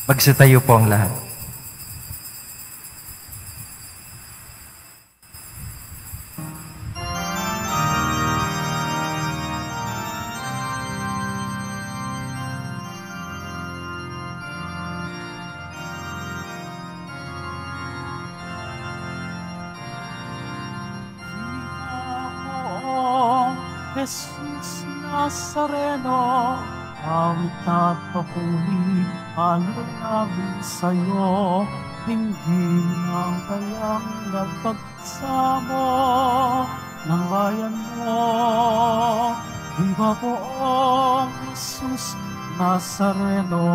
Magsitayo po ang lahat. Jesus Nazareno, ang tatapuli ang namin sa'yo, hindi ang kayang nagpagsamo ng bayan mo. Viva poong Jesus Nazareno.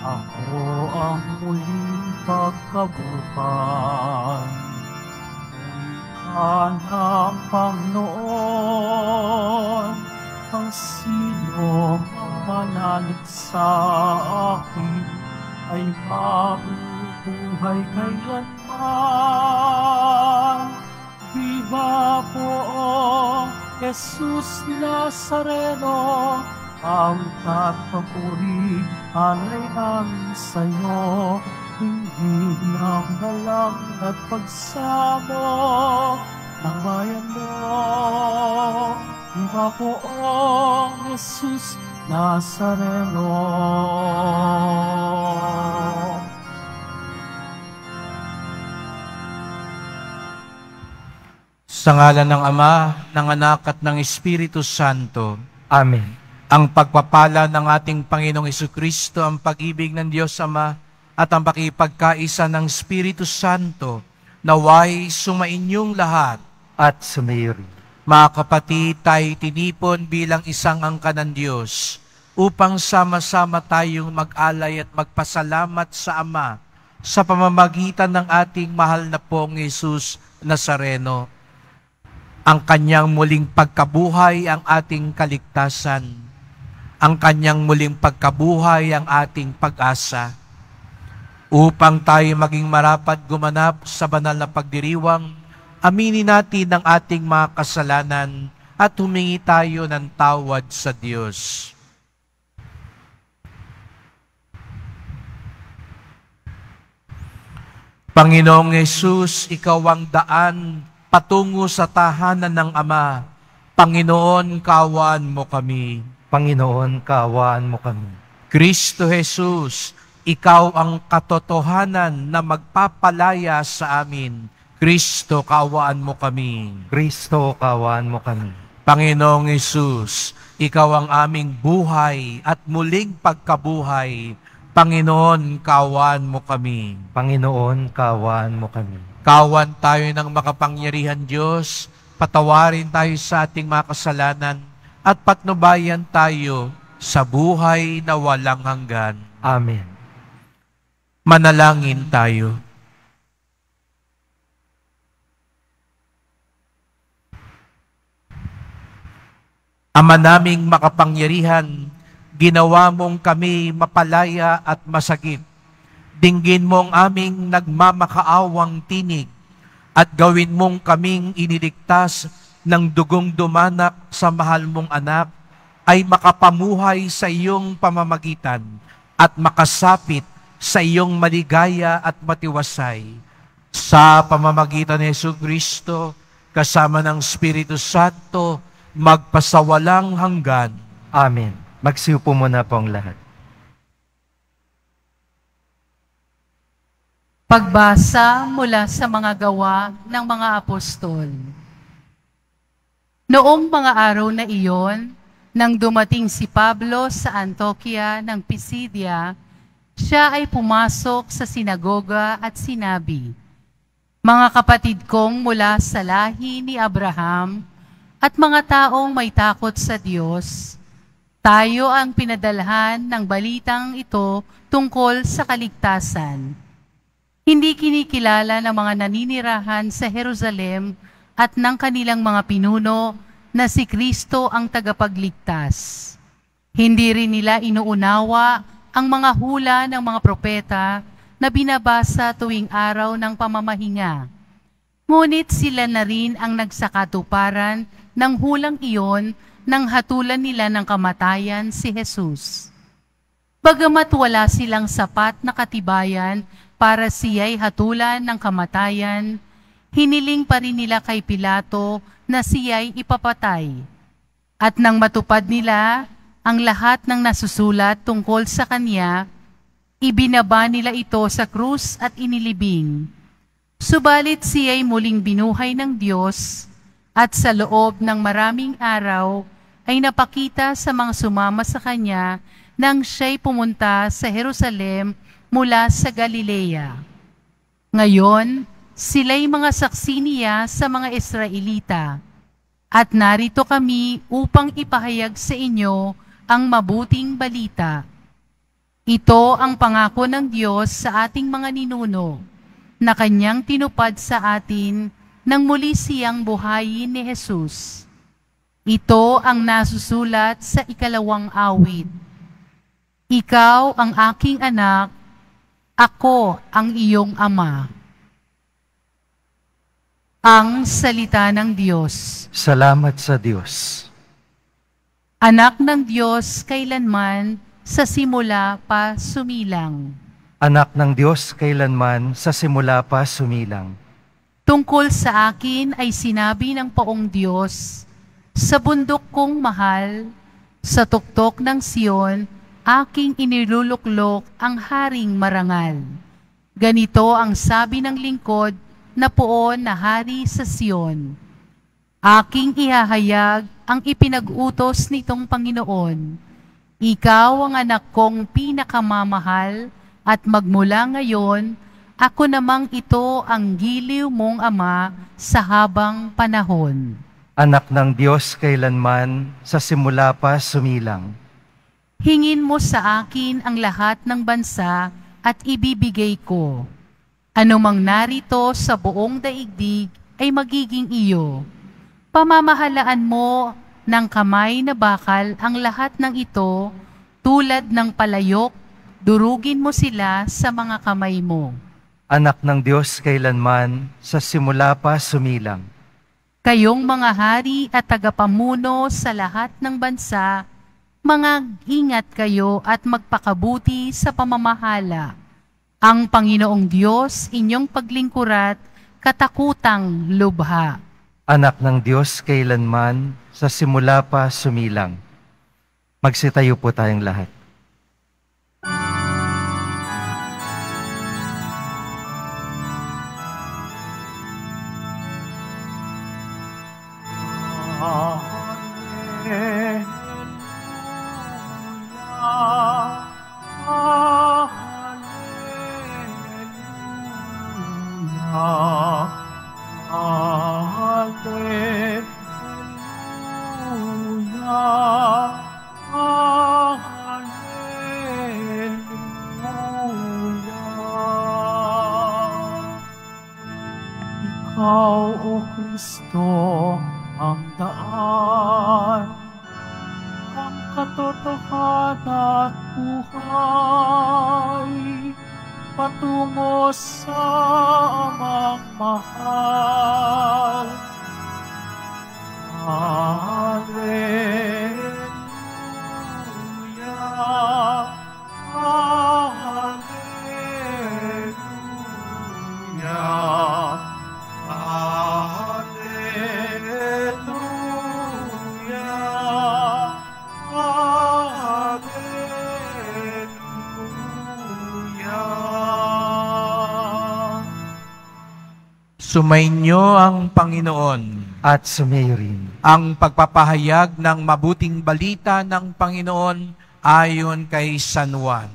Ako ang muling pagkabuhay, wika ng Panginoon, ang sino ang manalig sa akin ay mabubuhay kailanman. Viva poong Jesus Nazareno, ang tatapuri alay namin sa'yo, hindi ng dalang at pagsamo ng bayan mo. Viva poong Jesus Nazareno. Sa ngalan ng Ama, ng Anak at ng Espiritu Santo. Amen. Ang pagpapala ng ating Panginoong Jesucristo, ang pag-ibig ng Diyos Ama, at ang pakipagkaisa ng Espiritu Santo, naway sumainyong lahat. At sumairi. Mga kapatid, tayo tinipon bilang isang angkan ng Diyos, upang sama-sama tayong mag-alay at magpasalamat sa Ama, sa pamamagitan ng ating mahal na pong Jesus Nazareno. Ang kanyang muling pagkabuhay ang ating kaligtasan. Ang kanyang muling pagkabuhay ang ating pag-asa. Upang tayo maging marapat gumanap sa banal na pagdiriwang, aminin natin ang ating mga kasalanan at humingi tayo ng tawad sa Diyos. Panginoong Jesus, Ikaw ang daan patungo sa tahanan ng Ama. Panginoon, kaawaan mo kami. Panginoon, kaawaan mo kami. Kristo Jesus, Ikaw ang katotohanan na magpapalaya sa amin. Kristo, kaawaan mo kami. Kristo, kaawaan mo kami. Panginoong Jesus, Ikaw ang aming buhay at muling pagkabuhay. Panginoon, kaawaan mo kami. Panginoon, kaawaan mo kami. Kaawaan tayo ng makapangyarihan Diyos, patawarin tayo sa ating mga kasalanan, at patnubayan tayo sa buhay na walang hanggan. Amen. Manalangin tayo. Ama naming makapangyarihan, ginawa mong kami mapalaya at masagip. Dinggin mong aming nagmamakaawang tinig at gawin mong kaming iniligtas ng dugong dumanak sa mahal mong anak ay makapamuhay sa iyong pamamagitan at makasapit sa iyong maligaya at matiwasay. Sa pamamagitan ni Jesucristo, kasama ng Espiritu Santo, magpasawalang hanggan. Amen. Magsiupo muna po ang lahat. Pagbasa mula sa mga gawa ng mga apostol. Noong mga araw na iyon, nang dumating si Pablo sa Antioquia ng Pisidia, siya ay pumasok sa sinagoga at sinabi, "Mga kapatid kong mula sa lahi ni Abraham at mga taong may takot sa Diyos, tayo ang pinadalhan ng balitang ito tungkol sa kaligtasan. Hindi kinikilala ng mga naninirahan sa Jerusalem at ng kanilang mga pinuno na si Kristo ang tagapagligtas. Hindi rin nila inuunawa ang mga hula ng mga propeta na binabasa tuwing araw ng pamamahinga. Ngunit sila na rin ang nagsakatuparan nang hulang iyon nang hatulan nila ng kamatayan si Jesus. Bagamat wala silang sapat na katibayan para siya'y hatulan ng kamatayan, hiniling pa rin nila kay Pilato na siya'y ipapatay. At nang matupad nila ang lahat ng nasusulat tungkol sa kanya, ibinaba nila ito sa krus at inilibing. Subalit siya'y muling binuhay ng Diyos, at sa loob ng maraming araw ay napakita sa mga sumama sa kanya nang siya'y pumunta sa Jerusalem mula sa Galilea. Ngayon, sila'y mga saksi niya sa mga Israelita, at narito kami upang ipahayag sa inyo ang mabuting balita. Ito ang pangako ng Diyos sa ating mga ninuno, na kanyang tinupad sa atin nang muli siyang buhayin ni Jesus. Ito ang nasusulat sa 2 awit. Ikaw ang aking anak, ako ang iyong ama. Ang salita ng Diyos. Salamat sa Diyos. Anak ng Diyos kailanman, sa simula pa sumilang. Anak ng Diyos kailanman, sa simula pa sumilang. Tungkol sa akin ay sinabi ng Poong Diyos, sa bundok kong mahal, sa tuktok ng Sion, aking iniluluklok ang haring marangal. Ganito ang sabi ng lingkod na poon na hari sa Sion. Aking ihahayag ang ipinag-utos nitong Panginoon. Ikaw ang anak kong pinakamamahal, at magmula ngayon, ako namang ito ang giliw mong ama sa habang panahon. Anak ng Diyos kailanman, sa simula pa sumilang. Hingin mo sa akin ang lahat ng bansa at ibibigay ko. Anumang narito sa buong daigdig ay magiging iyo. Pamamahalaan mo ng kamay na bakal ang lahat ng ito, tulad ng palayok, durugin mo sila sa mga kamay mo. Anak ng Diyos kailanman, sa simula pa sumilang. Kayong mga hari at tagapamuno sa lahat ng bansa, mga ingat kayo at magpakabuti sa pamamahala. Ang Panginoong Diyos inyong paglingkurat, katakutang lubha. Anak ng Diyos kailanman, sa simula pa sumilang. Magsitayo po tayong lahat. Ikaw, O Kristo, ang daan, ang katotohanan at buhay, patungo sa amang mahal. Hallelujah, Hallelujah. Sumainyo ang Panginoon. At sumayo rin. Ang pagpapahayag ng mabuting balita ng Panginoon ayon kay San Juan.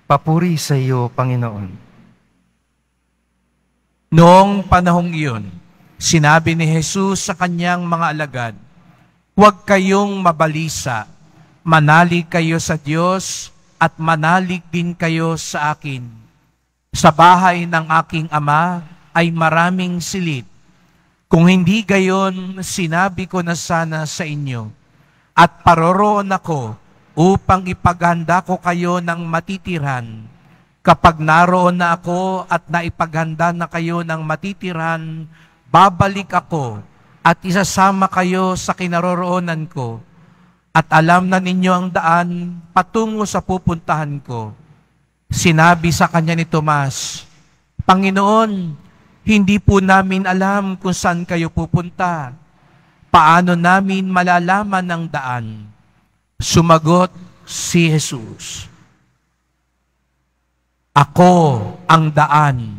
Papuri sa iyo, Panginoon. Noong panahong iyon, sinabi ni Jesus sa kanyang mga alagad, "Huwag kayong mabalisa, manalig kayo sa Diyos at manalig din kayo sa akin. Sa bahay ng aking Ama ay maraming silid. Kung hindi gayon, sinabi ko na sana sa inyo, at paroroon ako upang ipaghanda ko kayo ng matitiran. Kapag naroon na ako at naipaghanda na kayo ng matitiran, babalik ako at isasama kayo sa kinaroroonan ko, at alam na ninyo ang daan patungo sa pupuntahan ko. Sinabi sa kanya ni Tomas, Panginoon, hindi po namin alam kung saan kayo pupunta. Paano namin malalaman ang daan? Sumagot si Jesus, Ako ang daan,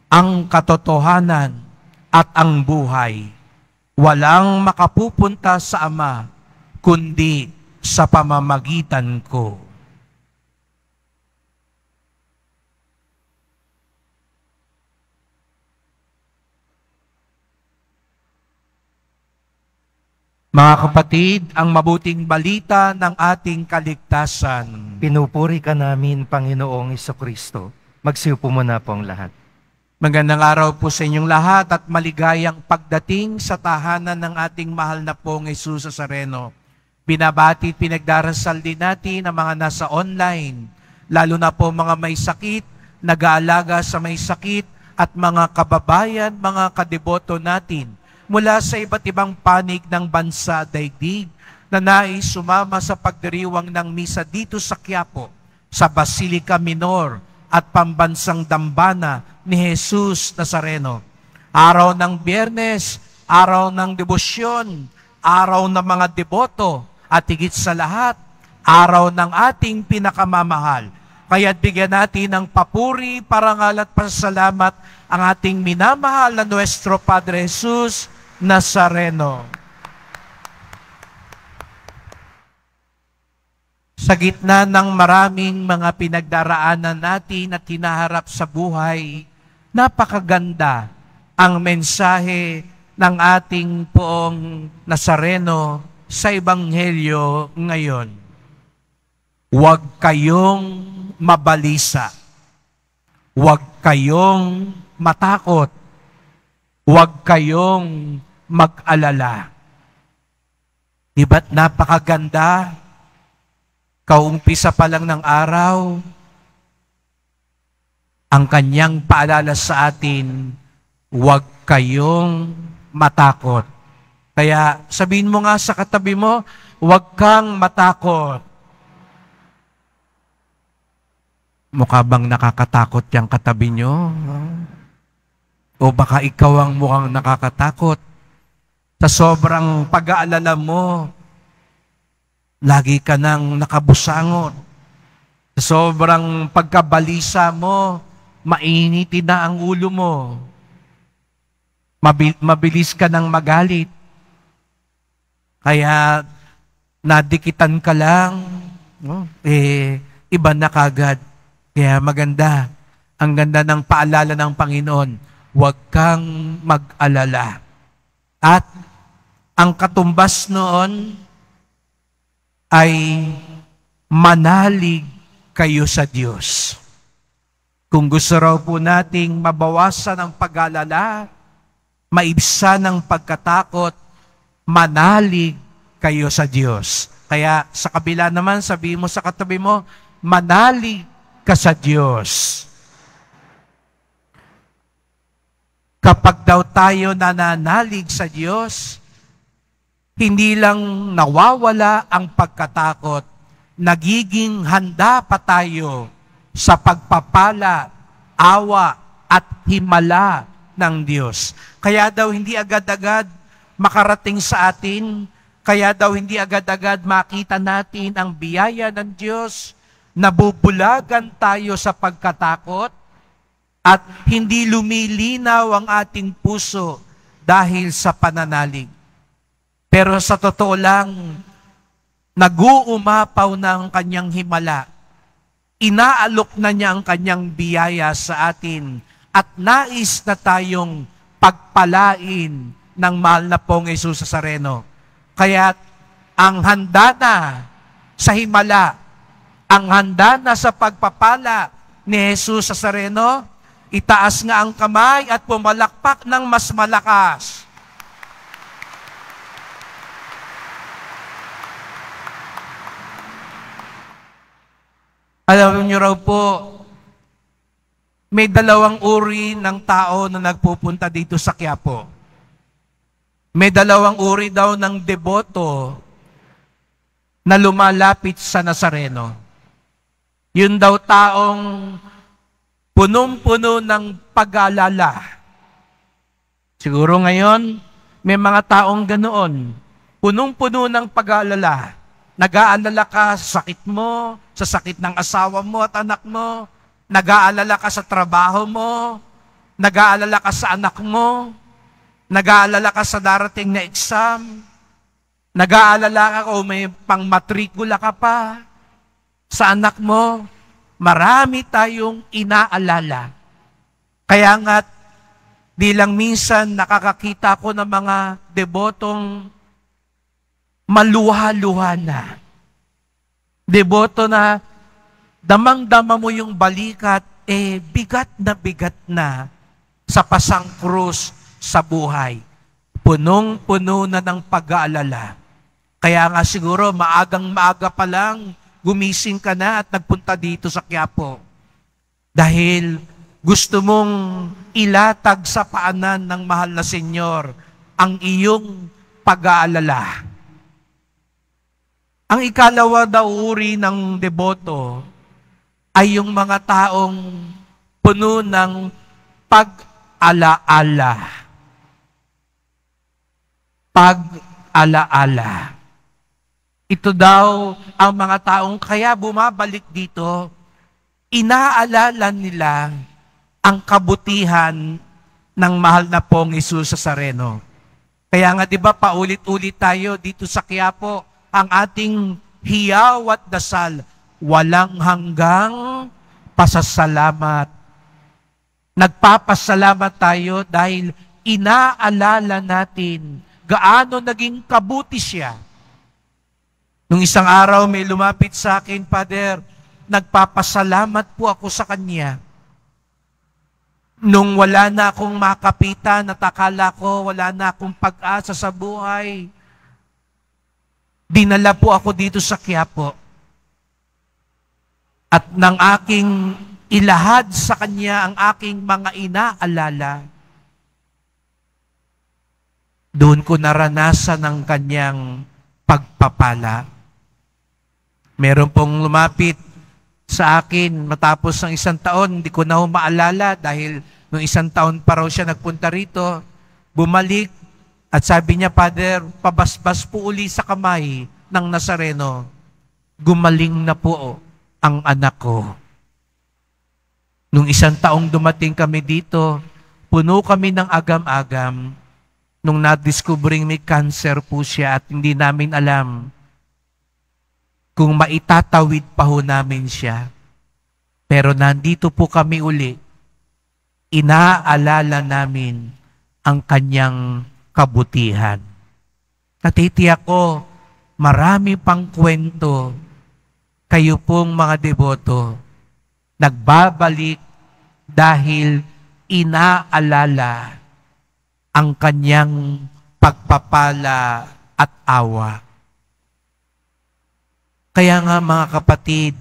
ang katotohanan, at ang buhay. Walang makapupunta sa Ama, kundi sa pamamagitan ko. Mga kapatid, ang mabuting balita ng ating kaligtasan. Pinupuri ka namin, Panginoong Jesucristo. Magsiupo muna po ang lahat. Magandang araw po sa inyong lahat at maligayang pagdating sa tahanan ng ating mahal na pong Jesus Nazareno. Binabati at pinagdarasal din natin ang mga nasa online, lalo na po mga may sakit, nag-aalaga sa may sakit, at mga kababayan, mga kadeboto natin mula sa iba't ibang panig ng bansa daigdig na nais sumama sa pagdiriwang ng misa dito sa Quiapo, sa Basilica Minor at Pambansang Dambana ni Jesus Nazareno. Araw ng Biyernes, araw ng debosyon, araw ng mga deboto, at higit sa lahat, araw ng ating pinakamamahal. Kaya't bigyan natin ng papuri, parangal at pasasalamat ang ating minamahal na Nuestro Padre Jesus Nazareno. Sa gitna ng maraming mga pinagdaraanan natin at hinaharap sa buhay, napakaganda ang mensahe ng ating poong Nazareno sa Ebanghelyo ngayon. Huwag kayong mabalisa. Huwag kayong matakot. Huwag kayong mag-alala. Diba't napakaganda? Kaumpisa pa lang ng araw, ang kanyang paalala sa atin, huwag kayong matakot. Kaya sabihin mo nga sa katabi mo, huwag kang matakot. Mukha bang nakakatakot yung katabi nyo? O baka ikaw ang mukhang nakakatakot? Sa sobrang pag-aalala mo, lagi ka nang nakabusangot. Sa sobrang pagkabalisa mo, mainitin na ang ulo mo. Mabilis ka nang magalit. Kaya nadikitan ka lang, iba na kagad. Kaya maganda, ang ganda ng paalala ng Panginoon, huwag kang mag-alala. At ang katumbas noon ay manalig kayo sa Diyos. Kung gusto raw po nating mabawasan ang pag-alala, maibsan ang pagkatakot, manalig kayo sa Diyos. Kaya sa kabila naman, sabihin mo sa katabi mo, manalig ka sa Diyos. Kapag daw tayo nananalig sa Diyos, hindi lang nawawala ang pagkatakot, nagiging handa pa tayo sa pagpapala, awa at himala ng Diyos. Kaya daw hindi agad-agad makarating sa atin, kaya daw hindi agad-agad makita natin ang biyaya ng Diyos, nabubulagan tayo sa pagkatakot, at hindi lumilinaw ang ating puso dahil sa pananalig. Pero sa totoo lang, nag-uumapaw na ang kanyang himala. Inaalok na niya ang kanyang biyaya sa atin at nais na tayong pagpalain ng mahal na pong Jesus Nazareno. Kaya ang handa na sa himala, ang handa na sa pagpapala ni Jesus Nazareno, itaas nga ang kamay at pumalakpak ng mas malakas. Alam niyo raw po, may dalawang uri ng tao na nagpupunta dito sa Quiapo. May dalawang uri daw ng deboto na lumalapit sa Nazareno. Yun daw taong punong-puno ng pag-aalala. Siguro ngayon, may mga taong ganoon, punong-puno ng pag-aalala. Nag-aalala ka sa sakit mo, sa sakit ng asawa mo at anak mo. Nag-aalala ka sa trabaho mo. Nag-aalala ka sa anak mo. Nag-aalala ka sa darating na exam. Nag-aalala ka kung may pang-matrikula ka pa sa anak mo. Marami tayong inaalala. Kaya nga, di lang minsan nakakakita ko ng mga debotong maluha-luha na. Deboto na damang-dama mo yung balikat, bigat na sa pasang krus sa buhay. Punong-puno na ng pag-aalala. Kaya nga siguro maagang-maaga pa lang, gumising ka na at nagpunta dito sa Quiapo. Dahil gusto mong ilatag sa paanan ng mahal na Senyor ang iyong pag-aalala. Ang ikalawa daw uri ng deboto ay yung mga taong puno ng pag-alaala. Pag-alaala. Ito daw ang mga taong kaya bumabalik dito, inaalala nila ang kabutihan ng mahal na pong Jesus sa Nazareno. Kaya nga 'di ba paulit-ulit tayo dito sa Quiapo, ang ating hiyaw at dasal, walang hanggang pasasalamat. Nagpapasalamat tayo dahil inaalala natin gaano naging kabuti siya. Nung isang araw may lumapit sa akin, Father, nagpapasalamat po ako sa kanya. Nung wala na akong makapitan at akala ko wala na akong pag-asa sa buhay, dinala po ako dito sa Quiapo. At nang aking ilahad sa kanya ang aking mga inaalala, doon ko naranasan ang kanyang pagpapala. Meron pong lumapit sa akin matapos ng 1 taon, hindi ko na maalala dahil nung 1 taon pa raw siya nagpunta rito, bumalik at sabi niya, Father, pabasbas po uli sa kamay ng Nazareno. Gumaling na po ang anak ko. Nung 1 taong dumating kami dito, puno kami ng agam-agam nung na-discovering may cancer po siya at hindi namin alam kung maitatawid pa ho namin siya. Pero nandito po kami uli, inaalala namin ang kanyang kabutihan. Natitiyak ko, marami pang kwento, kayo pong mga deboto, nagbabalik dahil inaalala ang kanyang pagpapala at awa. Kaya nga mga kapatid,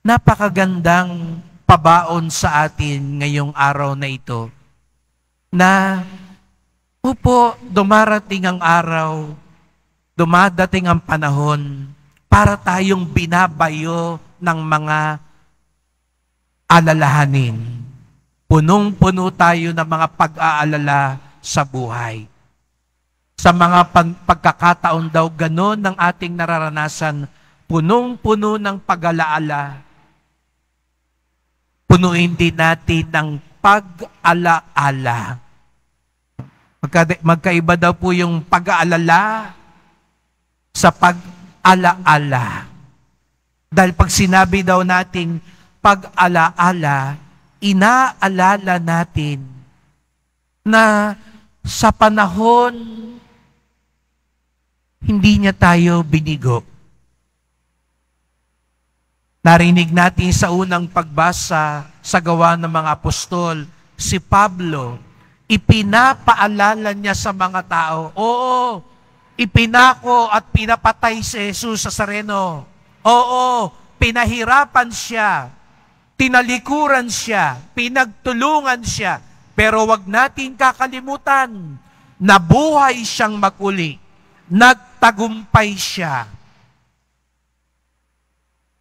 napakagandang pabaon sa atin ngayong araw na ito na dumarating ang araw, dumadating ang panahon para tayong binabayo ng mga alalahanin. Punong-puno tayo ng mga pag-aalala sa buhay. Sa mga pagkakataon daw ganon ng ating nararanasan, punong-puno ng pag-alaala. Punuin din natin ng pag-alaala. Magkaiba daw po yung pag-aalala sa pag-alaala. Dahil pag sinabi daw nating pag-alaala, inaalala natin na sa panahon hindi niya tayo binigo. Narinig natin sa unang pagbasa sa Gawa ng mga Apostol, si Pablo, ipinapaalala niya sa mga tao, oo, ipinako at pinapatay si Jesus sa Nazareno. Oo, pinahirapan siya, tinalikuran siya, pinagtulungan siya, pero wag natin kakalimutan, nabuhay siyang maguli. Nagtagumpay siya.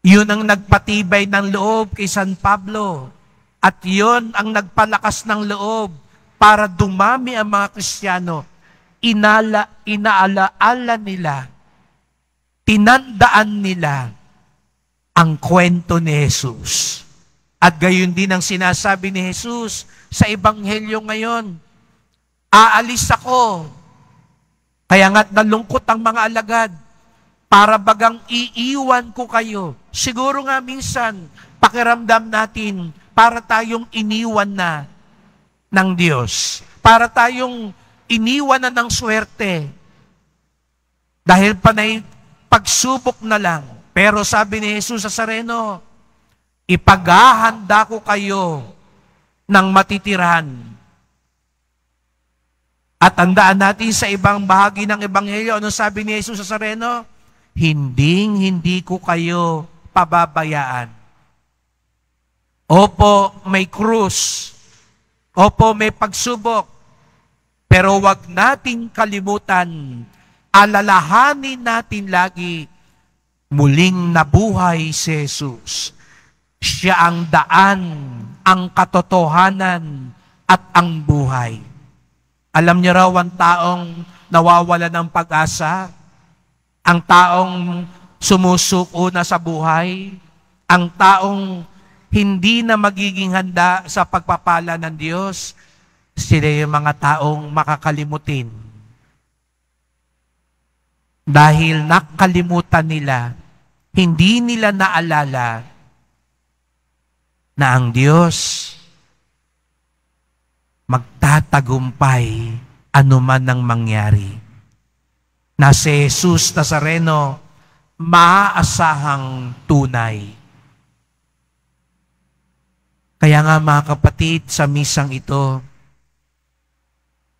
Yun ang nagpatibay ng loob kay San Pablo. At yun ang nagpalakas ng loob para dumami ang mga Kristiyano. Inaalaala nila, tinandaan nila ang kwento ni Jesus. At gayon din ang sinasabi ni Jesus sa Ebanghelyo ngayon. Aalis ako. Kaya nga't nalungkot ang mga alagad. Para bagang iiwan ko kayo. Siguro nga minsan, pakiramdam natin, para tayong iniwan na ng Diyos. Para tayong iniwan na ng swerte. Dahil panay pagsubok na lang. Pero sabi ni Jesus sa Nazareno, ipaghahanda ko kayo ng matitirahan. At tandaan natin sa ibang bahagi ng Ebanghelyo, ano sabi ni Jesus sa Nazareno? Hindi ko kayo pababayaan. Opo, may krus. Opo, may pagsubok. Pero wag nating kalimutan, alalahanin natin lagi, muling nabuhay si Jesus. Siya ang daan, ang katotohanan, at ang buhay. Alam niyo raw ang taong nawawala ng pag-asa, ang taong sumusuko na sa buhay, ang taong hindi na magiging handa sa pagpapala ng Diyos, sila yung mga taong makakalimutin. Dahil nakalimutan nila, hindi nila naalala na ang Diyos magtatagumpay anuman ang mangyari. Na si Jesus Nazareno, maaasahang tunay. Kaya nga mga kapatid, sa misang ito,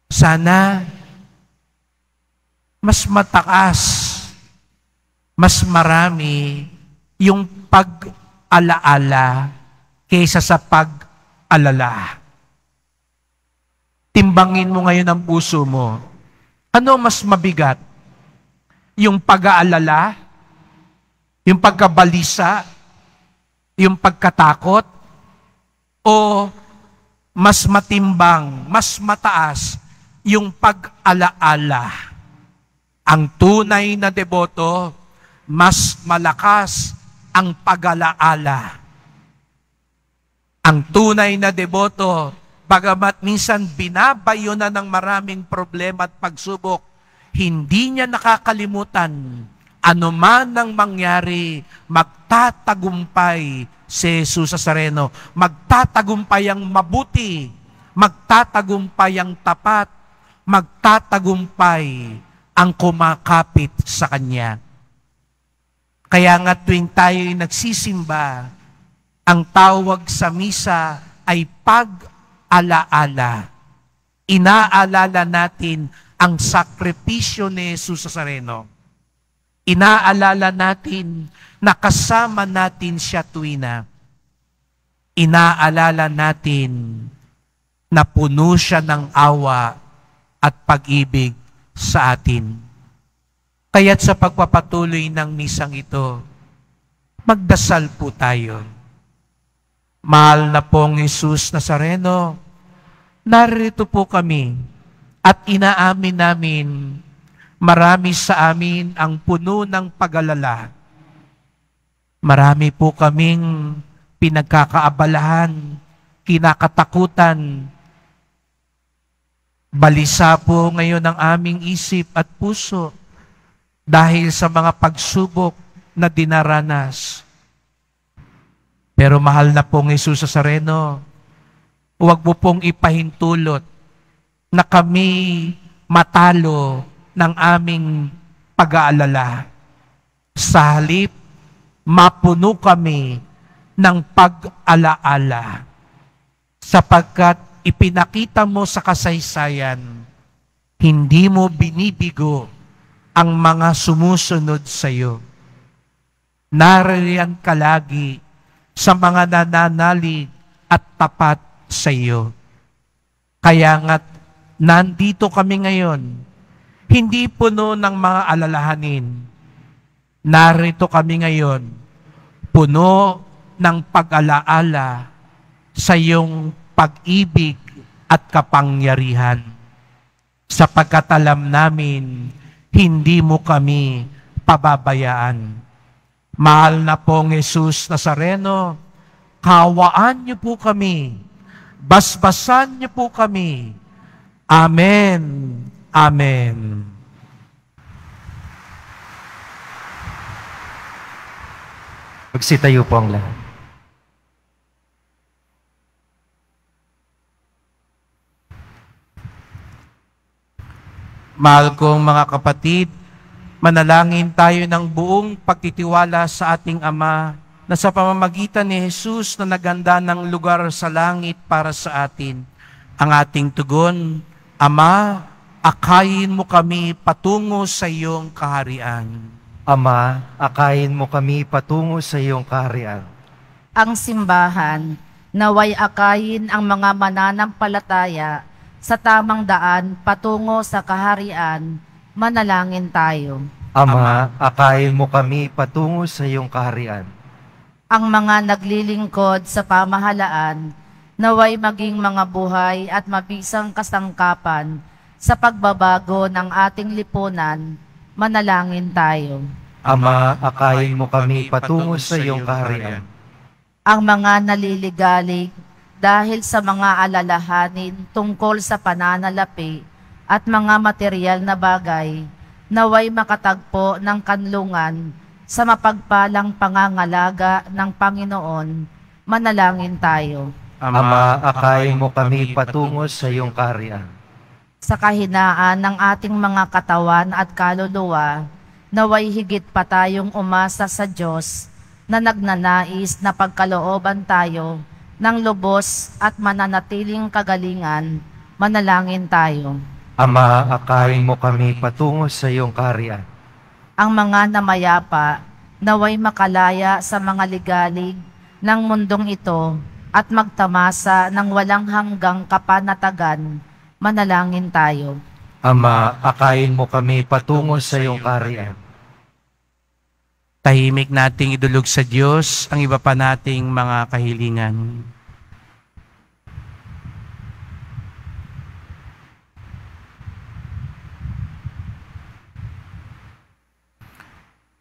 sana mas mataas, mas marami yung pag-alaala kaysa sa pag-alala. Timbangin mo ngayon ang puso mo. Ano mas mabigat? Yung pag-aalala? Yung pagkabalisa? Yung pagkatakot? O mas matimbang, mas mataas yung pag-alaala? Ang tunay na deboto, mas malakas ang pag-alaala. Ang tunay na deboto, bagamat minsan binabayo na ng maraming problema at pagsubok, hindi niya nakakalimutan, anuman ang mangyari, magtatagumpay si Jesus Nazareno. Magtatagumpay ang mabuti, magtatagumpay ang tapat, magtatagumpay ang kumakapit sa Kanya. Kaya nga tuwing tayo'y nagsisimba, ang tawag sa misa ay pag-alaala. Inaalala natin ang sakripisyo ni Jesus Nazareno. Inaalala natin na kasama natin siya tuwina. Inaalala natin na puno siya ng awa at pag-ibig sa atin. Kaya't sa pagpapatuloy ng misang ito, magdasal po tayo. Mahal na pong Jesus Nazareno, narito po kami at inaamin namin, marami sa amin ang puno ng pag-alala. Marami po kaming pinagkakaabalahan, kinakatakutan. Balisa po ngayon ang aming isip at puso dahil sa mga pagsubok na dinaranas. Pero mahal na pong Jesus Nazareno, huwag mo pong ipahintulot na kami matalo ng aming pag-aalala. Sa halip, mapuno kami ng pag-alaala. Sapagkat ipinakita mo sa kasaysayan, hindi mo binibigo ang mga sumusunod sa iyo. Nariyan ka lagi sa mga nananalig at tapat sa iyo. Kaya nga't nandito kami ngayon, hindi puno ng mga alalahanin. Narito kami ngayon, puno ng pag-alaala sa iyong pag-ibig at kapangyarihan. Sapagkat alam namin, hindi mo kami pababayaan. Mahal na pong Jesus Nazareno, kawaan niyo po kami, basbasan niyo po kami. Amen. Amen. Magsitayo po ang lahat. Mahal kong mga kapatid, manalangin tayo ng buong pagtitiwala sa ating Ama na sa pamamagitan ni Jesus na naganda ng lugar sa langit para sa atin. Ang ating tugon, Ama, akayin mo kami patungo sa iyong kaharian. Ama, akayin mo kami patungo sa iyong kaharian. Ang simbahan, naway akayin ang mga mananampalataya sa tamang daan patungo sa kaharian. Manalangin tayo. Ama, akayin mo kami patungo sa iyong kaharian. Ang mga naglilingkod sa pamahalaan, naway maging mga buhay at mabisang kasangkapan sa pagbabago ng ating lipunan. Manalangin tayo. Ama, akayin mo kami patungo sa iyong kaharian. Ang mga naliligalig dahil sa mga alalahanin tungkol sa pananalapi at mga material na bagay, naway makatagpo ng kanlungan sa mapagpalang pangangalaga ng Panginoon. Manalangin tayo. Ama, akayin mo kami patungo sa iyong kaharian. Sa kahinaan ng ating mga katawan at kaluluwa, naway higit pa tayong umasa sa Diyos na nagnanais na pagkalooban tayo ng lubos at mananatiling kagalingan. Manalangin tayo. Ama, akayin mo kami patungo sa iyong kaharian. Ang mga namayapa, naway makalaya sa mga ligalig ng mundong ito at magtamasa ng walang hanggang kapanatagan. Manalangin tayo. Ama, akayin mo kami patungo sa iyong kaharian. Tahimik nating idulog sa Diyos ang iba pa nating mga kahilingan.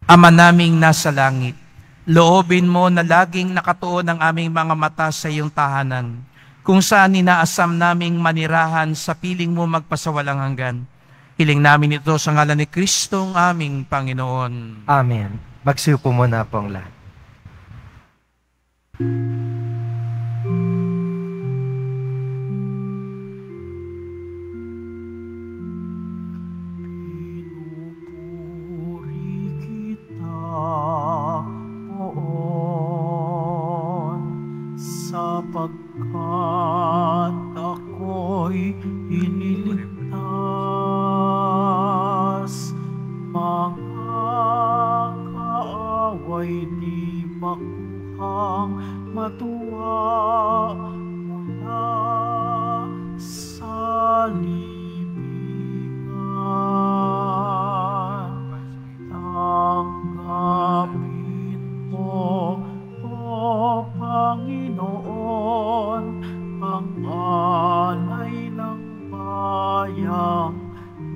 Ama naming nasa langit, loobin mo na laging nakatuon ang aming mga mata sa iyong tahanan, kung saan inaasam naming manirahan sa piling mo magpasawalang hanggan. Hiling namin ito sa ngalan ni Kristong aming Panginoon. Amen. Magsiupo muna po ang lahat. Pinupuri kita, Poon, sapagkat ako'y iniligtas. Ay di makuhang matuwa mula sa libingan. Tanggapin mo, O Panginoon, ang alay ng bayang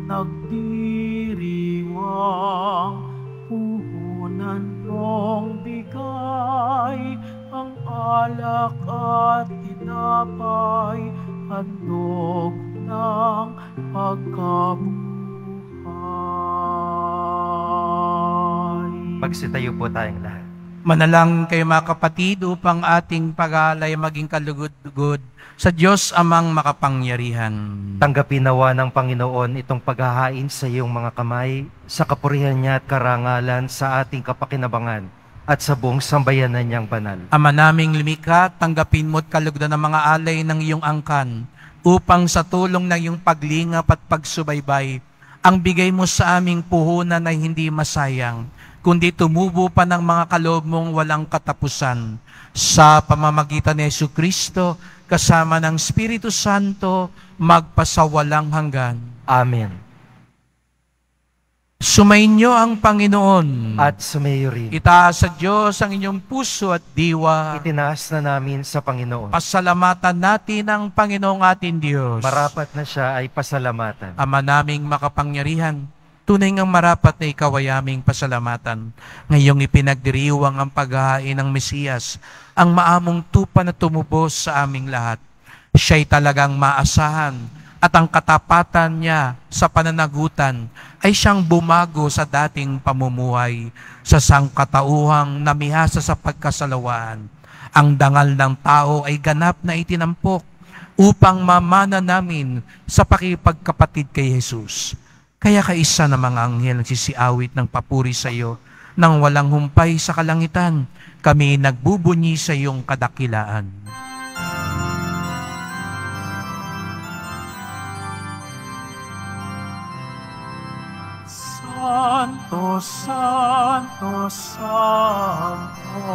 nagdiriwang. Puhunan mong bigay ang alak at tinapay, handog ng pagkabuhay. Magsitayo po tayong lahat. Manalangin kayo mga kapatid upang ating pag-aalay maging kalugod-lugod sa Diyos amang makapangyarihan. Tanggapin nawa ng Panginoon itong paghahain sa iyong mga kamay, sa kapurihan niya at karangalan sa ating kapakinabangan at sa buong sambayanan niyang banal. Ama naming lumikha, tanggapin mo't kalugudan ng mga alay ng iyong angkan, upang sa tulong ng iyong paglingap at pagsubaybay, ang bigay mo sa aming puhunan ay hindi masayang, kundi tumubo pa ng mga kaloob mong walang katapusan. Sa pamamagitan ni Jesucristo kasama ng Espiritu Santo, magpasawalang hanggan. Amen. Sumainyo ang Panginoon. At sumayo rin. Itaas sa Diyos ang inyong puso at diwa. Itinaas na namin sa Panginoon. Pasalamatan natin ang Panginoong ating Diyos. Marapat na siya ay pasalamatan. Ama naming makapangyarihan, tunay ngang marapat na ikaw ay aming pasalamatan. Ngayong ipinagdiriwang ang paghahain ng Mesiyas, ang maamong tupa na tumubos sa aming lahat. Siya'y talagang maasahan at ang katapatan niya sa pananagutan ay siyang bumago sa dating pamumuhay sa sangkatauhang namihasa sa pagkasalawaan. Ang dangal ng tao ay ganap na itinampok upang mamana namin sa pakipagkapatid kay Jesus. Kaya kaisa ng mga anghel nagsisiawit ng papuri sa iyo nang walang humpay sa kalangitan, kami nagbubunyi sa iyong kadakilaan. Santo, Santo, Santo,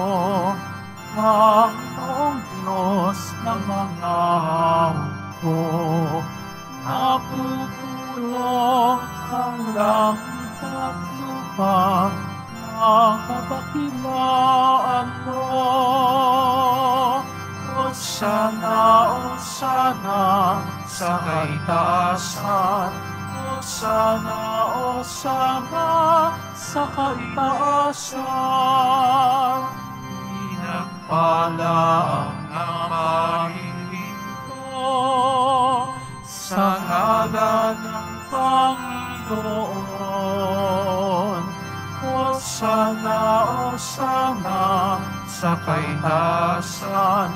Panginoong Diyos ng mga hukbo, napupulong ang langit at lupa, nakadakilaan mo. Osana, Osana, sa kaitaasan, Osana, Osana, sa kaitaasan. Pinagpala ang napahiling ko sa ngalan ng Panginoon. Osana, Osana, sa kaitaasan.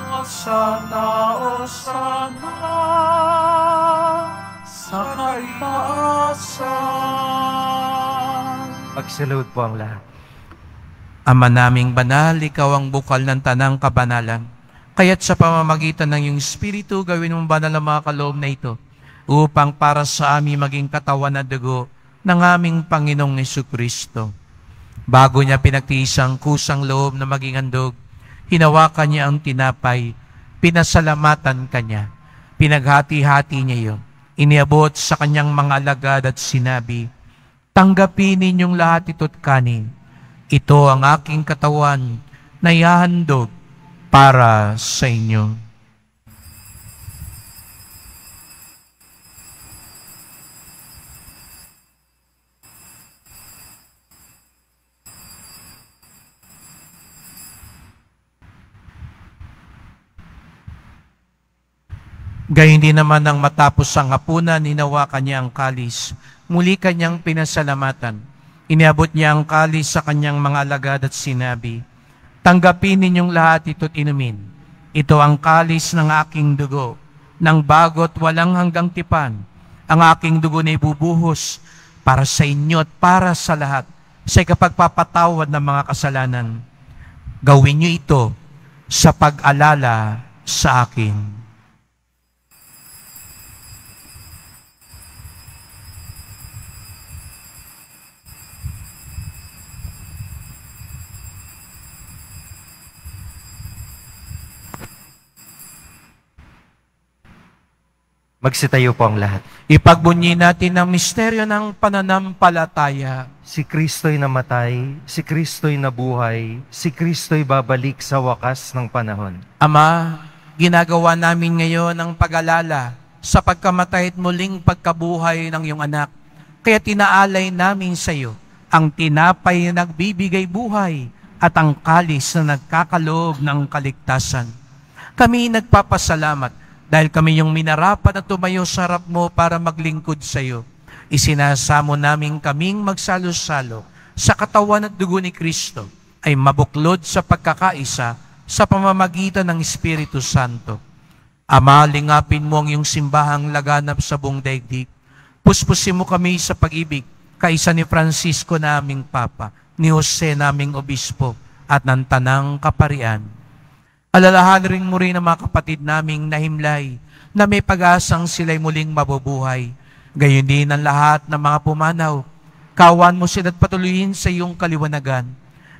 Osana, Osana, sa kaitaasan. Magsalud po ang lahat. Ama naming banal, ikaw ang bukal ng tanang kabanalan. Kaya't sa pamamagitan ng iyong Espiritu, gawin mong banal ang mga kaloob na ito upang para sa amin maging katawan na dugo ng aming Panginoong Jesucristo. Bago niya pinagtiis ang kusang loob na maging handog, hinawakan niya ang tinapay, pinasalamatan kanya, pinaghati-hati niya iyon. Iniabot sa kanyang mga alagad at sinabi, "Tanggapin ninyong lahat ito't kanin. Ito ang aking katawan na ihahandog para sa inyo." Gayun din naman nang matapos ang hapunan, hinawakan niya ang kalis. Muli kanyang pinasalamatan. Iniabot niya ang kalis sa kanyang mga alagad at sinabi, "Tanggapin ninyong lahat ito't inumin. Ito ang kalis ng aking dugo, ng bago't walang hanggang tipan. Ang aking dugo na ibubuhos para sa inyo at para sa lahat sa ikapagpapatawad ng mga kasalanan. Gawin niyo ito sa pag-alala sa akin." Magsitayo po ang lahat. Ipagbunyi natin ang misteryo ng pananampalataya. Si Kristo'y namatay, si Kristo'y nabuhay, si Kristo'y babalik sa wakas ng panahon. Ama, ginagawa namin ngayon ang pag-alala sa pagkamatay at muling pagkabuhay ng iyong anak. Kaya tinaalay namin sa iyo ang tinapay na nagbibigay buhay at ang kalis na nagkakaloob ng kaligtasan. Kami nagpapasalamat dahil kami yung minarapat na tumayo sa harap mo para maglingkod sa iyo. Isinasamo namin kaming magsalo-salo sa katawan at dugo ni Kristo ay mabuklod sa pagkakaisa sa pamamagitan ng Espiritu Santo. Ama, lingapin mo ang iyong simbahang laganap sa buong daigdig. Puspusin mo kami sa pag-ibig, kaisa ni Francisco naming Papa, ni Jose naming Obispo, at ng Tanang Kaparian. Alalahanin mo rin ang mga kapatid naming nahimlay na may pag-asang sila'y muling mabubuhay. Gayon din ang lahat ng mga pumanaw. Kawan mo sila at patuloyin sa iyong kaliwanagan.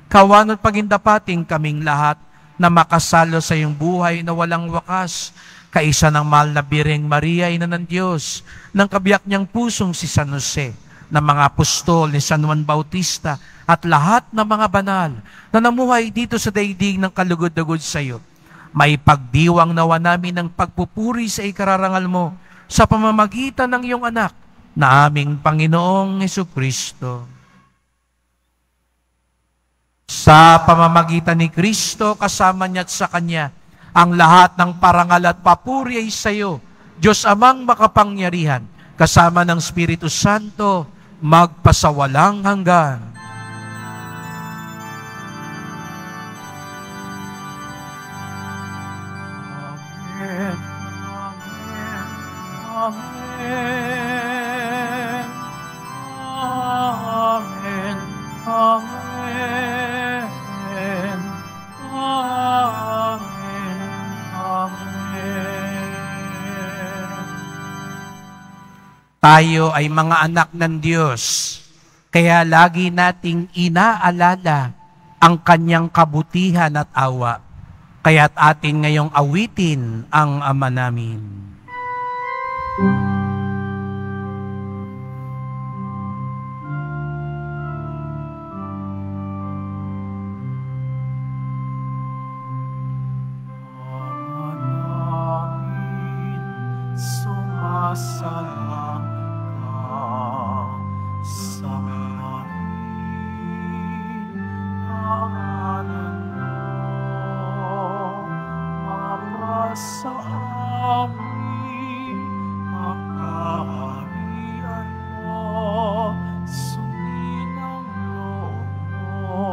Kawan at pagindapating kaming lahat na makasalo sa iyong buhay na walang wakas. Kaisa ng mahal na Birheng Maria, Ina ng Diyos, ng kabiyak niyang pusong si San Jose, ng mga apostol ni San Juan Bautista, at lahat ng mga banal na namuhay dito sa daigdig ng kalugod-dugod sa iyo. May pagdiwang nawa namin ng pagpupuri sa ikararangal mo sa pamamagitan ng iyong anak na aming Panginoong Jesucristo. Sa pamamagitan ni Kristo, kasama niya at sa Kanya, ang lahat ng parangal at papuri ay sa iyo, Diyos Amang makapangyarihan, kasama ng Espiritu Santo, magpasawalang hanggan. Amen. Amen. Amen. Amen. Amen. Tayo ay mga anak ng Diyos, kaya lagi nating inaalala ang Kanyang kabutihan at awa. Kaya't atin ngayong awitin ang Ama namin. Ama namin, sumasalang ka sa amin. Pangalan mo, mapasa amin ang kaharian mo, sundin ang loob mo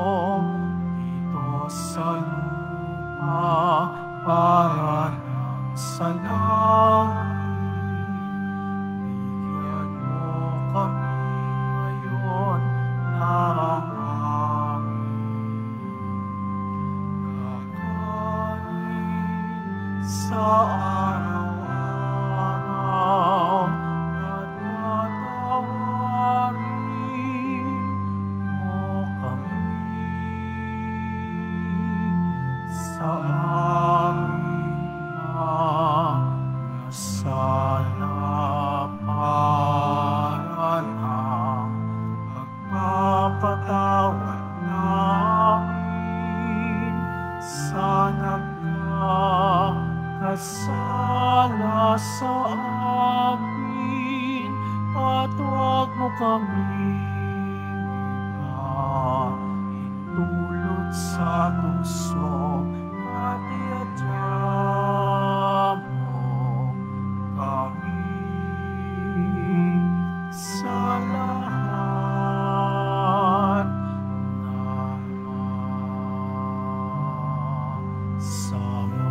dito sa lupa para ng sa langit. Bigyan mo kami ngayon ng aming kakanin sa araw-araw, at patawarin mo kami sa aming mga sala para ng pagpapatawad namin sa nagkakasala sa amin, at huwag mo kami itulot sa tukso, at iadya mo kami sa lahat ng masama.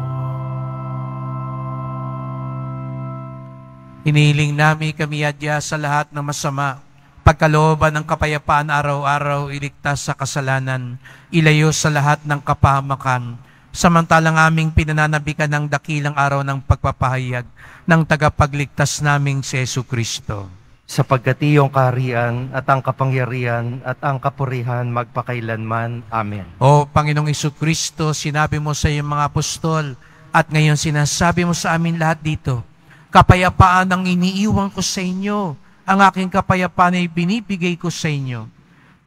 Hinihiling namin kami adya sa lahat ng masama, pagkalooban ng kapayapaan araw-araw, iligtas sa kasalanan, ilayo sa lahat ng kapahamakan, samantalang aming pinananabikan ng dakilang araw ng pagpapahayag ng tagapagligtas naming si Jesucristo. Sapagkat iyong kaharian at ang kapangyarihan at ang kapurihan magpakailanman. Amen. O Panginoong Jesucristo, sinabi mo sa iyong mga apostol, at ngayon sinasabi mo sa amin lahat dito, kapayapaan ang iniiwan ko sa inyo, ang aking kapayapaan ay binibigay ko sa inyo.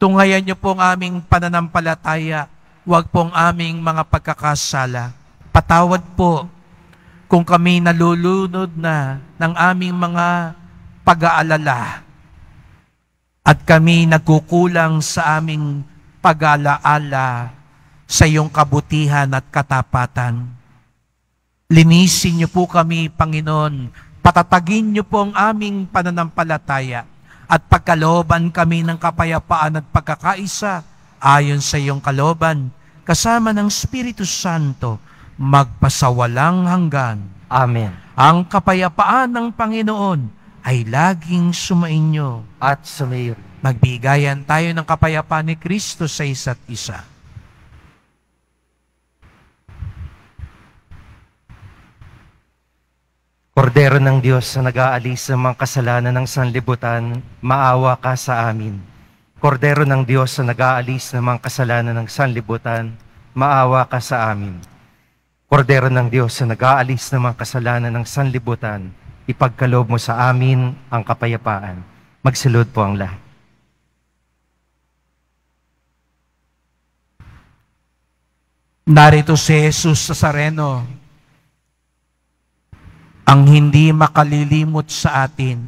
Tunghayan niyo po ang aming pananampalataya, huwag pong aming mga pagkakasala. Patawad po kung kami nalulunod na ng aming mga pag-aalala at kami nagkukulang sa aming pag-aalaala sa iyong kabutihan at katapatan. Linisin niyo po kami, Panginoon. Patatagin niyo po ang aming pananampalataya at pagkalooban kami ng kapayapaan at pagkakaisa ayon sa iyong kalooban, kasama ng Espiritu Santo, magpasawalang hanggan. Amen. Ang kapayapaan ng Panginoon ay laging sumainyo. At sumayo. Magbigayan tayo ng kapayapaan ni Kristo sa isa't isa. Kordero ng Diyos na nag-aalis ng mga kasalanan ng sanlibutan, maawa ka sa amin. Kordero ng Diyos na nag-aalis ng mga kasalanan ng sanlibutan, maawa ka sa amin. Kordero ng Diyos na nag-aalis ng mga kasalanan ng sanlibutan, ipagkaloob mo sa amin ang kapayapaan. Magsilod po ang lahat. Narito si Jesus Nazareno, ang hindi makalilimot sa atin,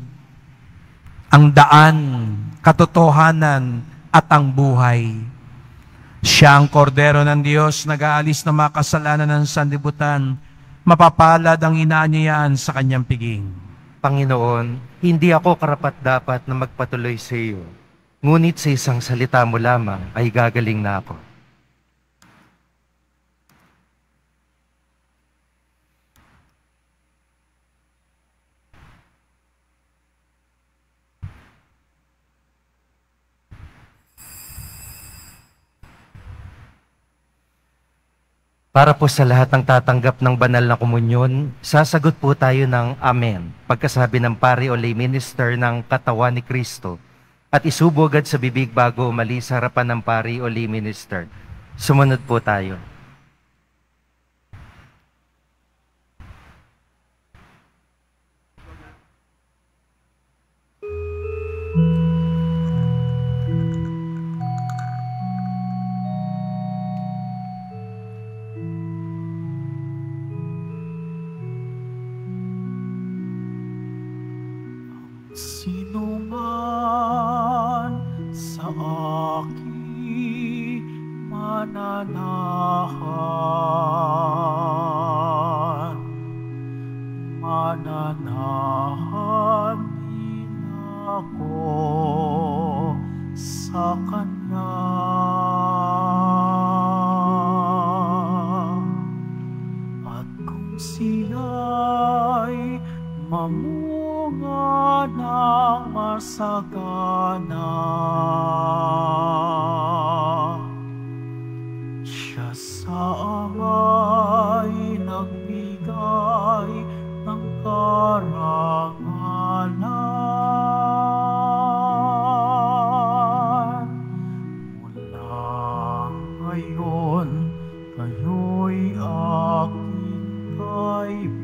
ang daan, katotohanan at ang buhay. Siya ang kordero ng Diyos, nag-aalis ng mga kasalanan ng sanlibutan, mapapalad ang inaanyayaan sa kanyang piging. Panginoon, hindi ako karapat-dapat na magpatuloy sa iyo, ngunit sa isang salita mo lamang ay gagaling na ako. Para po sa lahat ng tatanggap ng banal na komunyon, sasagot po tayo ng Amen, pagkasabi ng pari o lay minister ng katawan ni Kristo, at isubo agad sa bibig bago umalis sa harapan ng pari o lay minister. Sumunod po tayo. Sino man sa akin mananahan din ako sa Kanya. At kung siya'y mamunga ng masagana, siya sa ama'y nagbigay ng karangalan. Mula ngayon, kayo'y aking kaibigan.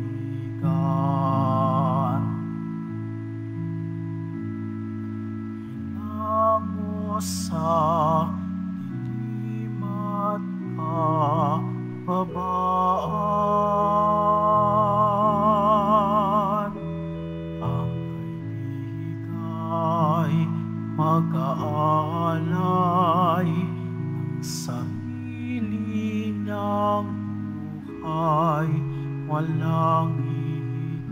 Hinango sa dilim at kababaan, ang kaibigay mag-aalay ng sarili niyang buhay, walang hihigit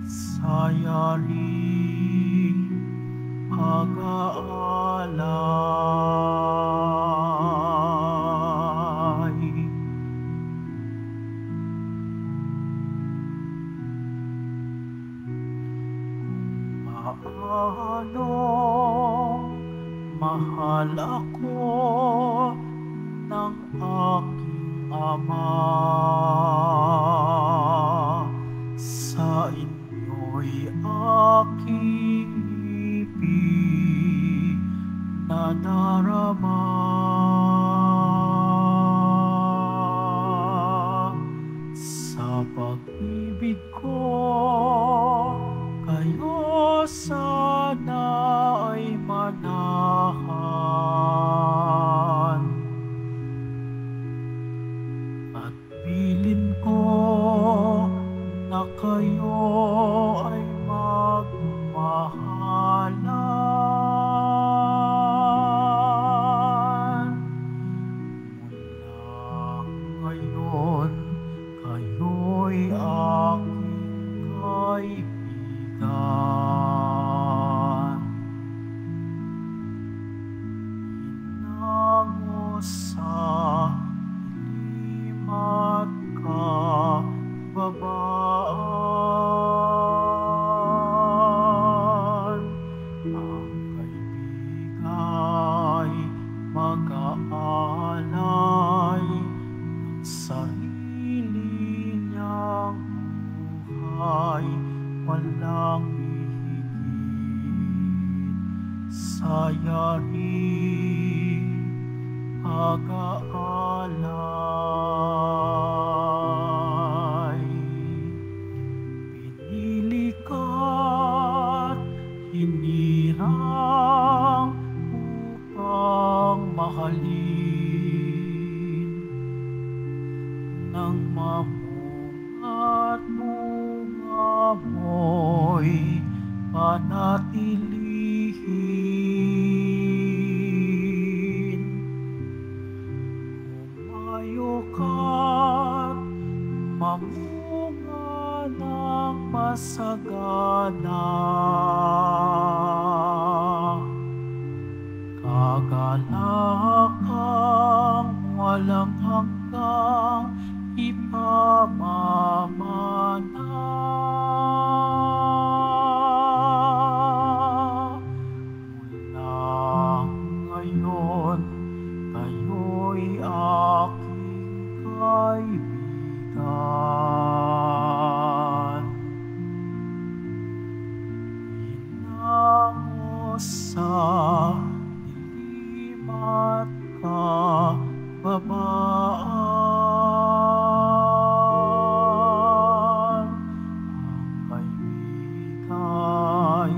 sa yaring pag-aalay. Paano mahal ako ng aking Ama, sa inyo'y aking ibig nadarama. Sa pag-ibig ko, kayo sana ay manahan, at bilin ko na kayo ay magmahalan. Mula ngayon, kayo'y aking kaibigan. Hinango sa dilim at kababaan, ang kaibigay mag-aalay ng sarili niyang buhay, walang hihigit sa yaring pag-aalay. ng mamunga't bunga mo'y panatilihin. Humayo ka't mamunga ng masagana. Kagalakang walang hanggang ipamamana. Mula ngayon, kayo'y aking kaibigan. Hinango sa dilim at kababaan. Ang kaibigay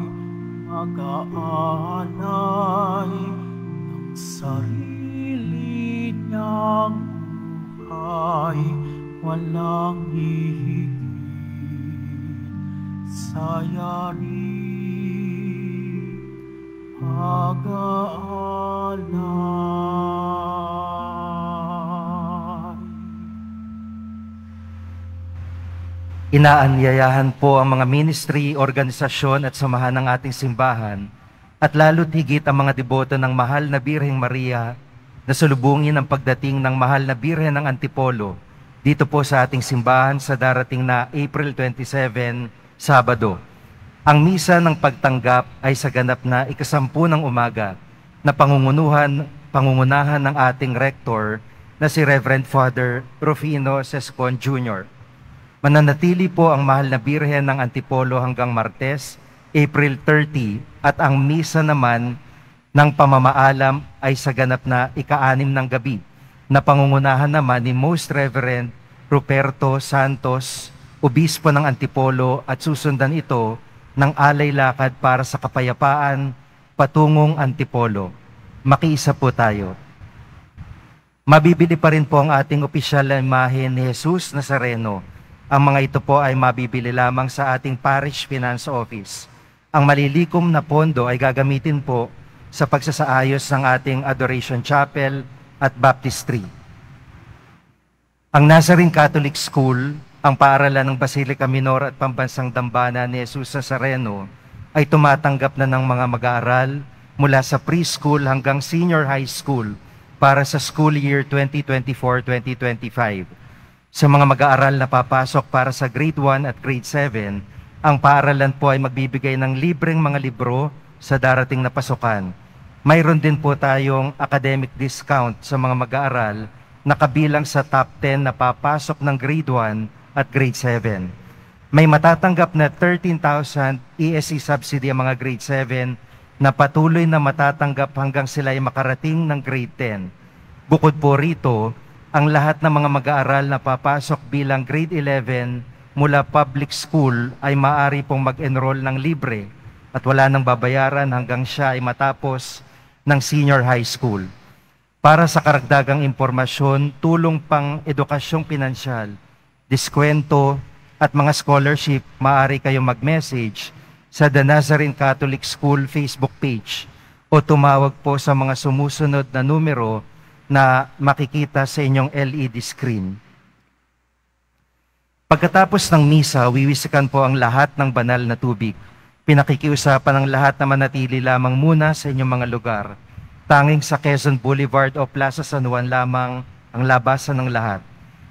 mag-aalay ng sarili niyang buhay, walang hihigit sa yari pag-aalay. Inaanyayahan po ang mga ministry, organisasyon at samahan ng ating simbahan at lalo't higit ang mga deboto ng Mahal na Birheng Maria na salubungin ang pagdating ng Mahal na Birhen ng Antipolo dito po sa ating simbahan sa darating na April 27, Sabado. Ang misa ng pagtanggap ay sa ganap na 10:00 ng umaga na pangungunahan ng ating rector na si Reverend Father Rufino Sescon Jr. Mananatili po ang Mahal na Birhen ng Antipolo hanggang Martes, April 30, at ang misa naman ng pamamaalam ay sa ganap na 6:00 ng gabi na pangungunahan naman ni Most Reverend Ruperto Santos, Obispo ng Antipolo, at susundan ito ng alay lakad para sa kapayapaan patungong Antipolo. Makiisa po tayo. Mabibili pa rin po ang ating opisyal na imahe ni Jesus Nazareno. Ang mga ito po ay mabibili lamang sa ating Parish Finance Office. Ang malilikom na pondo ay gagamitin po sa pagsasaayos ng ating Adoration Chapel at Baptistry. Ang Nazarene Catholic School, ang paaralan ng Basilica Minor at Pambansang Dambana ni Jesus Nazareno, ay tumatanggap na ng mga mag-aaral mula sa preschool hanggang senior high school para sa school year 2024-2025. Sa mga mag-aaral na papasok para sa grade 1 at grade 7, ang paaralan po ay magbibigay ng libreng mga libro sa darating na pasukan. Mayroon din po tayong academic discount sa mga mag-aaral na kabilang sa top 10 na papasok ng grade 1 at grade 7. May matatanggap na 13,000 ESC subsidy ang mga grade 7 na patuloy na matatanggap hanggang sila ay makarating ng grade 10. Bukod po rito, ang lahat ng mga mag-aaral na papasok bilang grade 11 mula public school ay maaari pong mag-enroll ng libre at wala nang babayaran hanggang siya ay matapos ng senior high school. Para sa karagdagang impormasyon, tulong pang edukasyong pinansyal, diskwento at mga scholarship, maaari kayong mag-message sa The Nazarene Catholic School Facebook page o tumawag po sa mga sumusunod na numero na makikita sa inyong LED screen. Pagkatapos ng misa, wiwisikan po ang lahat ng banal na tubig. Pinakikiusapan ng lahat na manatili lamang muna sa inyong mga lugar. Tanging sa Quezon Boulevard o Plaza San Juan lamang ang labasan ng lahat.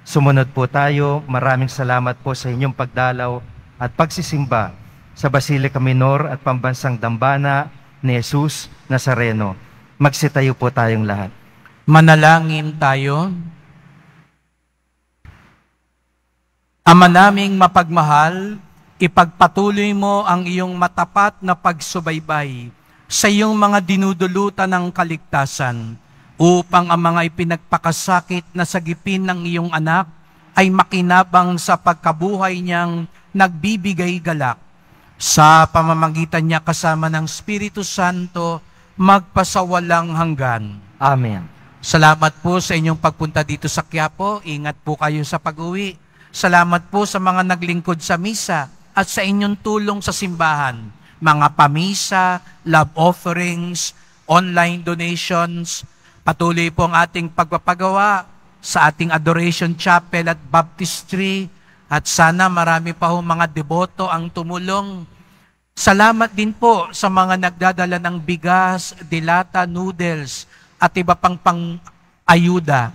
Sumunod po tayo. Maraming salamat po sa inyong pagdalaw at pagsisimba sa Basilica Minor at Pambansang Dambana ni Jesus Nazareno. Magsitayo po tayong lahat. Manalangin tayo. Ama naming mapagmahal, ipagpatuloy mo ang iyong matapat na pagsubaybay sa iyong mga dinudulutan ng kaligtasan upang ang mga ipinagpakasakit na sagipin ng iyong anak ay makinabang sa pagkabuhay niyang nagbibigay galak. Sa pamamagitan niya kasama ng Espiritu Santo, magpasawalang hanggan. Amen. Salamat po sa inyong pagpunta dito sa Quiapo. Ingat po kayo sa pag-uwi. Salamat po sa mga naglingkod sa misa at sa inyong tulong sa simbahan. Mga pamisa, love offerings, online donations. Patuloy po ang ating pagpapagawa sa ating adoration chapel at baptistry. At sana marami pa ho mga deboto ang tumulong. Salamat din po sa mga nagdadala ng bigas, dilata, noodles, at iba pang ayuda.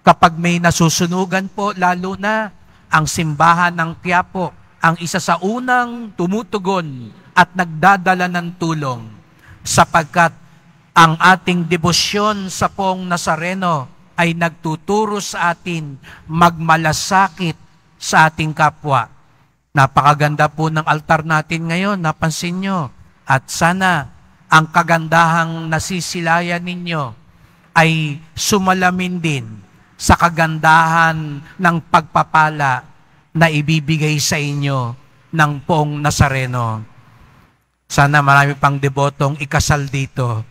Kapag may nasusunugan po, lalo na ang simbahan ng Quiapo, ang isa sa unang tumutugon at nagdadala ng tulong. Sapagkat ang ating debosyon sa Poong Nazareno ay nagtuturo sa atin magmalasakit sa ating kapwa. Napakaganda po ng altar natin ngayon, napansin nyo. At sana ang kagandahang nasisilayan ninyo ay sumalamin din sa kagandahan ng pagpapala na ibibigay sa inyo ng Poong Nazareno. Sana marami pang debotong ikasal dito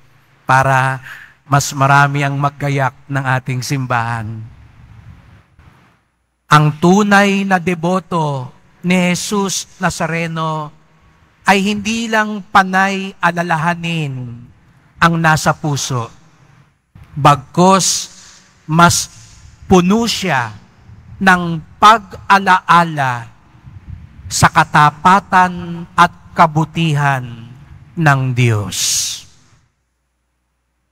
para mas marami ang maggayak ng ating simbahan. Ang tunay na deboto ni Jesus Nazareno ay hindi lang panay alalahanin ang nasa puso. Bagkus, mas puno siya ng pag-alaala sa katapatan at kabutihan ng Diyos.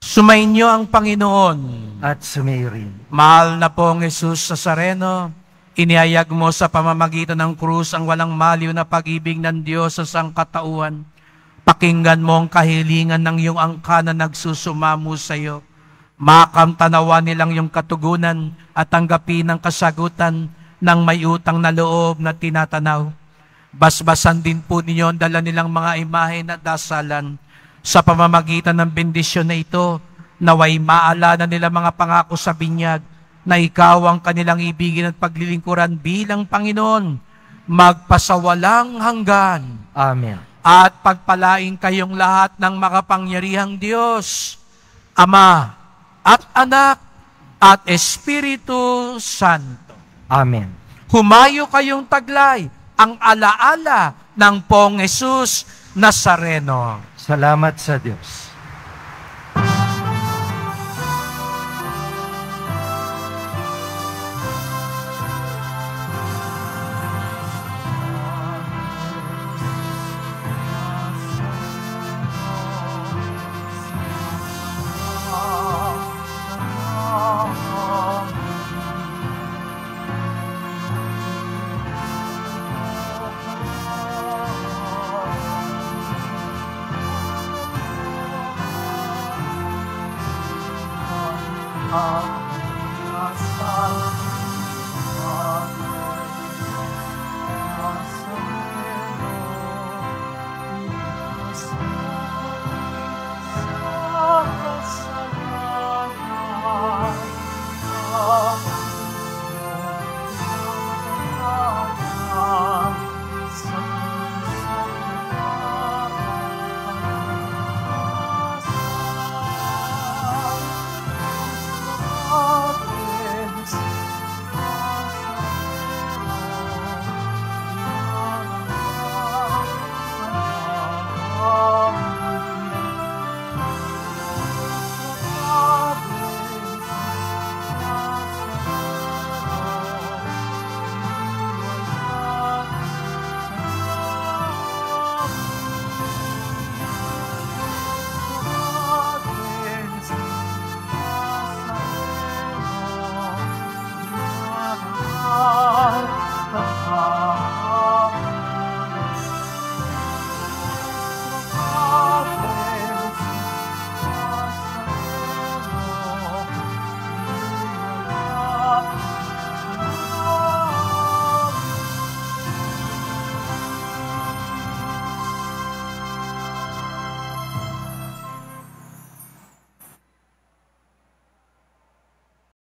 Sumainyo ang Panginoon. At sumirin. Mahal na pong Jesus Nazareno, inihayag mo sa pamamagitan ng krus ang walang maliw na pag-ibig ng Diyos sa sangkatauhan. Pakinggan mo ang kahilingan ng iyong angka na nagsusumamo sa iyo. Makamtanawa nilang iyong katugunan at tanggapin ang kasagutan ng may utang na loob na tinatanaw. Basbasan din po ninyo ang dala nilang mga imahe na dasalan. Sa pamamagitan ng bendisyon na ito, naway maalala nila mga pangako sa binyag na ikaw ang kanilang ibigin at paglilingkuran bilang Panginoon, magpasawalang hanggan. Amen. At pagpalain kayong lahat ng makapangyarihang Diyos, Ama at Anak at Espiritu Santo. Amen. Humayo kayong taglay ang alaala ng Poong Jesus Nazareno. Salamat sa Diyos.